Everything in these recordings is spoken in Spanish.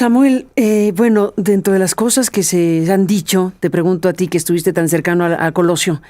Samuel, bueno, dentro de las cosas que se han dicho, te pregunto a ti que estuviste tan cercano a Colosio,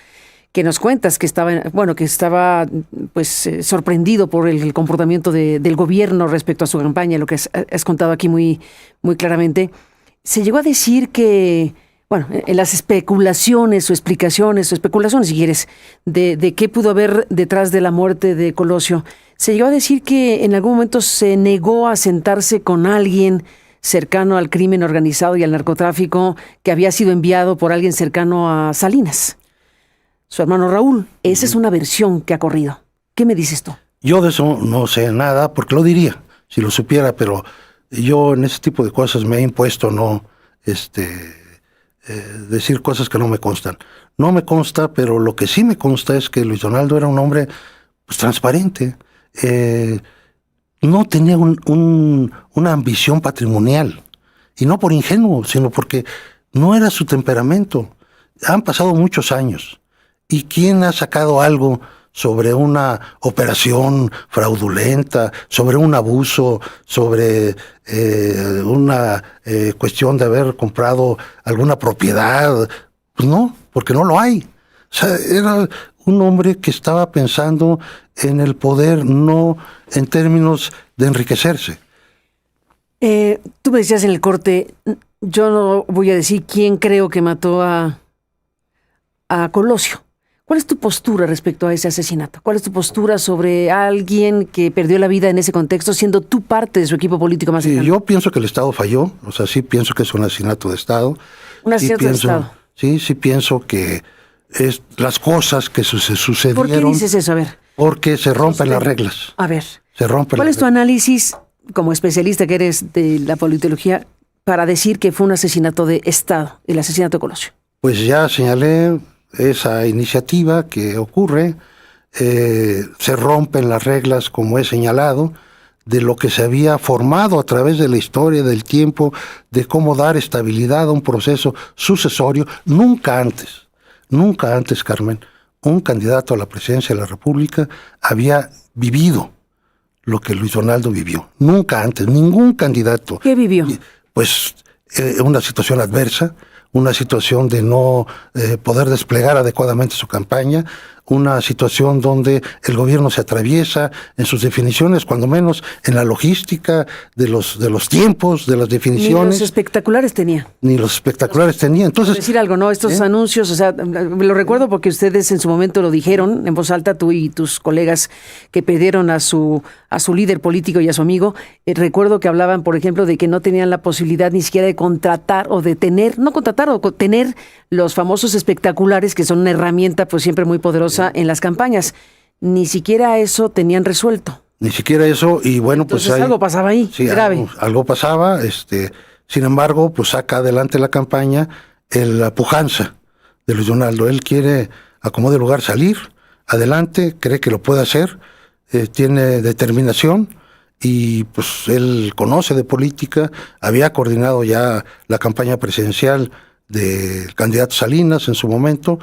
que nos cuentas que estaba pues sorprendido por el comportamiento del gobierno respecto a su campaña, lo que has contado aquí muy, muy claramente. Se llegó a decir que, bueno, en las especulaciones o explicaciones o especulaciones, si quieres, de qué pudo haber detrás de la muerte de Colosio, se llegó a decir que en algún momento se negó a sentarse con alguien cercano al crimen organizado y al narcotráfico que había sido enviado por alguien cercano a Salinas, su hermano Raúl. Esa es una versión que ha corrido. ¿Qué me dices tú? Yo de eso no sé nada, porque lo diría, si lo supiera, pero yo en ese tipo de cosas me he impuesto no decir cosas que no me constan. No me consta, pero lo que sí me consta es que Luis Donaldo era un hombre pues transparente. No tenía una ambición patrimonial, y no por ingenuo, sino porque no era su temperamento. Han pasado muchos años, ¿y quién ha sacado algo sobre una operación fraudulenta, sobre un abuso, sobre una cuestión de haber comprado alguna propiedad? Pues no, porque no lo hay. O sea, era un hombre que estaba pensando en el poder, no en términos de enriquecerse. Tú me decías en el corte, yo no voy a decir quién creo que mató a Colosio. ¿Cuál es tu postura respecto a ese asesinato? ¿Cuál es tu postura sobre alguien que perdió la vida en ese contexto, siendo tú parte de su equipo político más cercano? Yo pienso que el Estado falló, o sea, sí pienso que es un asesinato de Estado. Un asesinato de Estado. Sí pienso que es las cosas que sucedieron. ¿Por qué dices eso? A ver. Porque se rompen las reglas. A ver. Se rompen ¿Cuál las es tu análisis, como especialista que eres de la politología, para decir que fue un asesinato de Estado, el asesinato de Colosio? Pues ya señalé esa iniciativa que ocurre, se rompen las reglas, como he señalado, de lo que se había formado a través de la historia, del tiempo, de cómo dar estabilidad a un proceso sucesorio. Nunca antes, Carmen, un candidato a la presidencia de la República había vivido lo que Luis Donaldo vivió. Nunca antes, ningún candidato. ¿Qué vivió? Pues una situación adversa, una situación de no poder desplegar adecuadamente su campaña, una situación donde el gobierno se atraviesa en sus definiciones, cuando menos en la logística de los tiempos, de las definiciones. Ni los espectaculares tenía. Entonces, decir algo, ¿no? Estos anuncios, o sea, me lo recuerdo porque ustedes en su momento lo dijeron en voz alta, tú y tus colegas que pidieron a su líder político y a su amigo. Recuerdo que hablaban, por ejemplo, de que no tenían la posibilidad ni siquiera de contratar o de tener, no contratar o tener los famosos espectaculares, que son una herramienta pues siempre muy poderosa en las campañas. Ni siquiera eso tenían resuelto. Ni siquiera eso, y bueno, entonces, pues algo pasaba ahí, sí, grave. Algo pasaba, sin embargo, pues saca adelante la campaña la pujanza de Luis Donaldo. Él quiere, a como de lugar, salir adelante, cree que lo puede hacer, tiene determinación, y pues él conoce de política, había coordinado ya la campaña presidencial del candidato Salinas en su momento,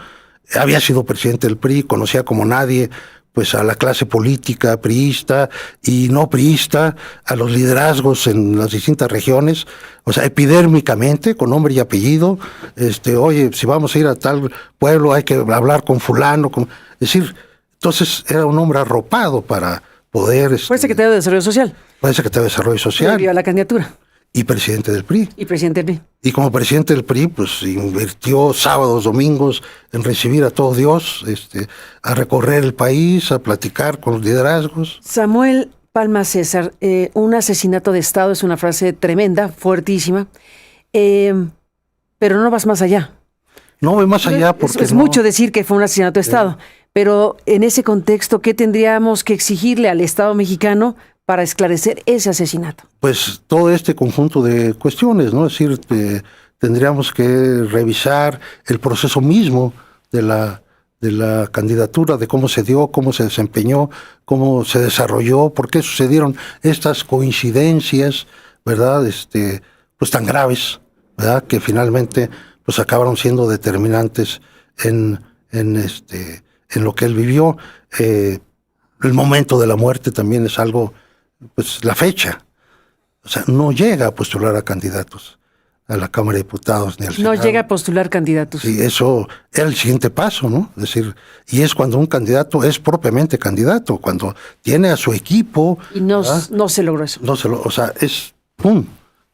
había sido presidente del PRI, conocía como nadie pues a la clase política priista y no priista, a los liderazgos en las distintas regiones, o sea, epidérmicamente, con nombre y apellido. Oye, si vamos a ir a tal pueblo hay que hablar con fulano, es decir, entonces era un hombre arropado para poder... Fue secretario de Desarrollo Social. Fue secretario de Desarrollo Social. Y a la candidatura. Y presidente del PRI. Y presidente del PRI. Y como presidente del PRI, pues invirtió sábados, domingos en recibir a todo Dios, a recorrer el país, a platicar con los liderazgos. Samuel Palma César, un asesinato de Estado es una frase tremenda, fuertísima, pero no vas más allá. No voy más allá porque es mucho decir que fue un asesinato de Estado, pero en ese contexto, ¿qué tendríamos que exigirle al Estado mexicano para esclarecer ese asesinato? Pues todo este conjunto de cuestiones, ¿no? Es decir, tendríamos que revisar el proceso mismo de la candidatura, de cómo se dio, cómo se desempeñó, cómo se desarrolló, por qué sucedieron estas coincidencias, ¿verdad? Pues tan graves, ¿verdad? Que finalmente pues acabaron siendo determinantes en lo que él vivió. El momento de la muerte también es algo, pues la fecha. O sea, no llega a postular a candidatos a la Cámara de Diputados ni al No Senado. llega a postular candidatos. Sí, eso era el siguiente paso, ¿no? Es decir, y es cuando un candidato es propiamente candidato, cuando tiene a su equipo. Y no se logró eso. No se lo, o sea, es ¡pum!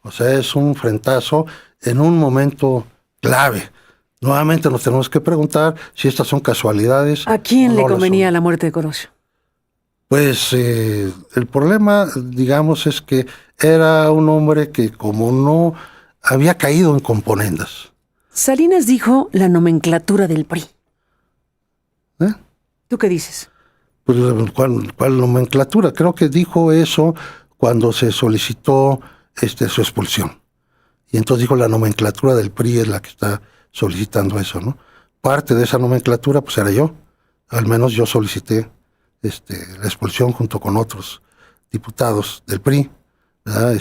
O sea, es un frentazo en un momento clave. Nuevamente nos tenemos que preguntar si estas son casualidades. ¿A quién o le no lo convenía son. la muerte de Colosio? Pues el problema, digamos, es que era un hombre que como no había caído en componendas. Salinas dijo la nomenclatura del PRI. ¿Eh? ¿Tú qué dices? Pues, ¿cuál nomenclatura? Creo que dijo eso cuando se solicitó su expulsión. Y entonces dijo la nomenclatura del PRI es la que está solicitando eso, ¿no? Parte de esa nomenclatura pues era yo. Al menos yo solicité la expulsión junto con otros diputados del PRI, ¿verdad?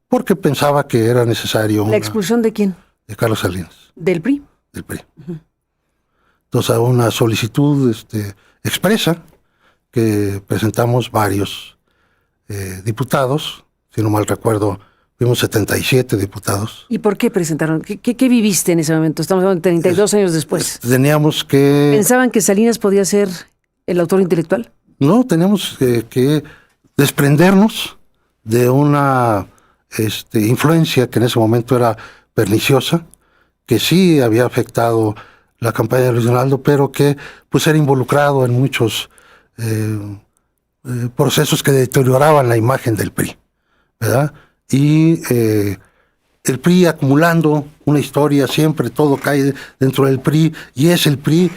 Porque pensaba que era necesario ¿La expulsión de quién? de Carlos Salinas, ¿Del PRI? del PRI. Entonces, una solicitud expresa que presentamos varios diputados, si no mal recuerdo, fuimos 77 diputados. ¿Y por qué presentaron? ¿Qué viviste en ese momento? Estamos hablando de 32 años después. Teníamos que... ¿Pensaban que Salinas podía ser el autor intelectual? No, teníamos que desprendernos de una influencia que en ese momento era perniciosa, que sí había afectado la campaña de Luis Donaldo, pero que pues era involucrado en muchos procesos que deterioraban la imagen del PRI, ¿verdad? Y el PRI acumulando una historia, siempre todo cae dentro del PRI, y es el PRI,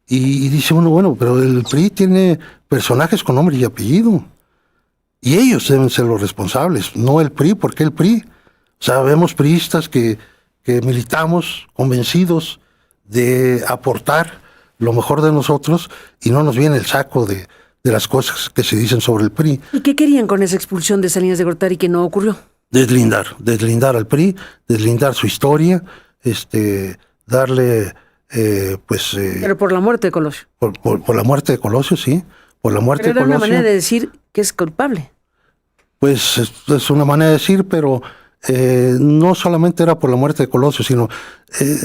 y dice uno, bueno, pero el PRI tiene personajes con nombre y apellido, y ellos deben ser los responsables, no el PRI. ¿Por qué el PRI? O sea, vemos priistas que militamos convencidos de aportar lo mejor de nosotros y no nos viene el saco de las cosas que se dicen sobre el PRI. ¿Y qué querían con esa expulsión de Salinas de Gortari que no ocurrió? Deslindar al PRI, deslindar su historia, darle, Pero por la muerte de Colosio. por la muerte de Colosio, sí, por la muerte Pero de era Colosio. una manera de decir que es culpable. Pues es una manera de decir, pero no solamente era por la muerte de Colosio, sino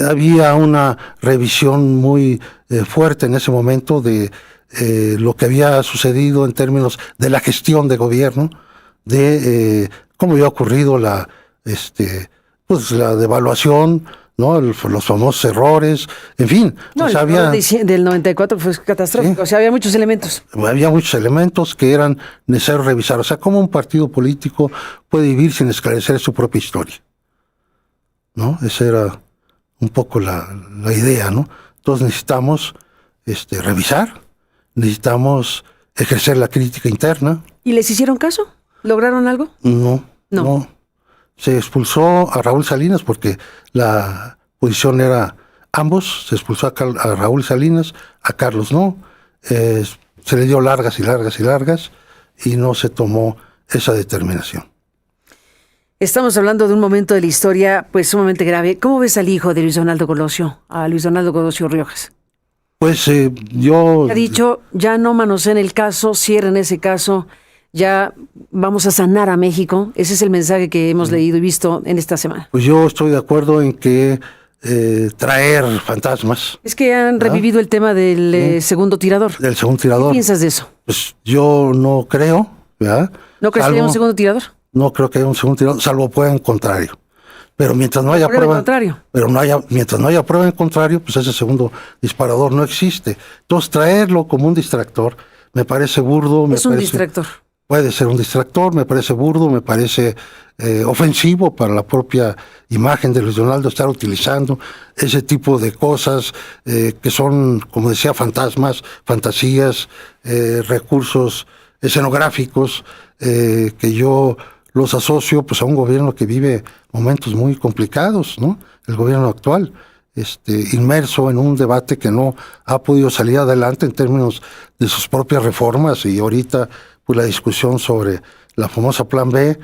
había una revisión muy fuerte en ese momento de lo que había sucedido en términos de la gestión de gobierno, de cómo había ocurrido la devaluación, ¿no? Los famosos errores, en fin. No, o sea, el del 94 fue catastrófico. ¿Sí? O sea, había muchos elementos. Había muchos elementos que eran necesarios revisar. O sea, cómo un partido político puede vivir sin esclarecer su propia historia, ¿no? Esa era un poco la idea, ¿no? Entonces necesitamos revisar, necesitamos ejercer la crítica interna. ¿Y les hicieron caso? ¿Lograron algo? No. Se expulsó a Raúl Salinas porque la posición era ambos. Se expulsó a Raúl Salinas, a Carlos no. Se le dio largas y no se tomó esa determinación. Estamos hablando de un momento de la historia pues sumamente grave. ¿Cómo ves al hijo de Luis Donaldo Colosio, a Luis Donaldo Colosio Riojas? Pues yo... Ha dicho, ya no manoseen el caso, cierren ese caso, ya vamos a sanar a México. Ese es el mensaje que hemos leído y visto en esta semana. Pues yo estoy de acuerdo en que traer fantasmas. Es que han revivido el tema del segundo tirador. Del segundo tirador. ¿Qué piensas de eso? Pues yo no creo, ¿verdad? ¿No crees que haya un segundo tirador? No creo que haya un segundo tirador, salvo prueba en contrario. Pero mientras no haya prueba en contrario. Mientras no haya prueba en contrario, pues ese segundo disparador no existe. Entonces traerlo como un distractor me parece burdo. Es un distractor. Puede ser un distractor, me parece burdo, me parece ofensivo para la propia imagen de Luis Donaldo estar utilizando ese tipo de cosas que son, como decía, fantasmas, fantasías, recursos escenográficos que yo los asocio pues a un gobierno que vive momentos muy complicados, ¿no? El gobierno actual, inmerso en un debate que no ha podido salir adelante en términos de sus propias reformas, y ahorita pues la discusión sobre la famosa Plan B,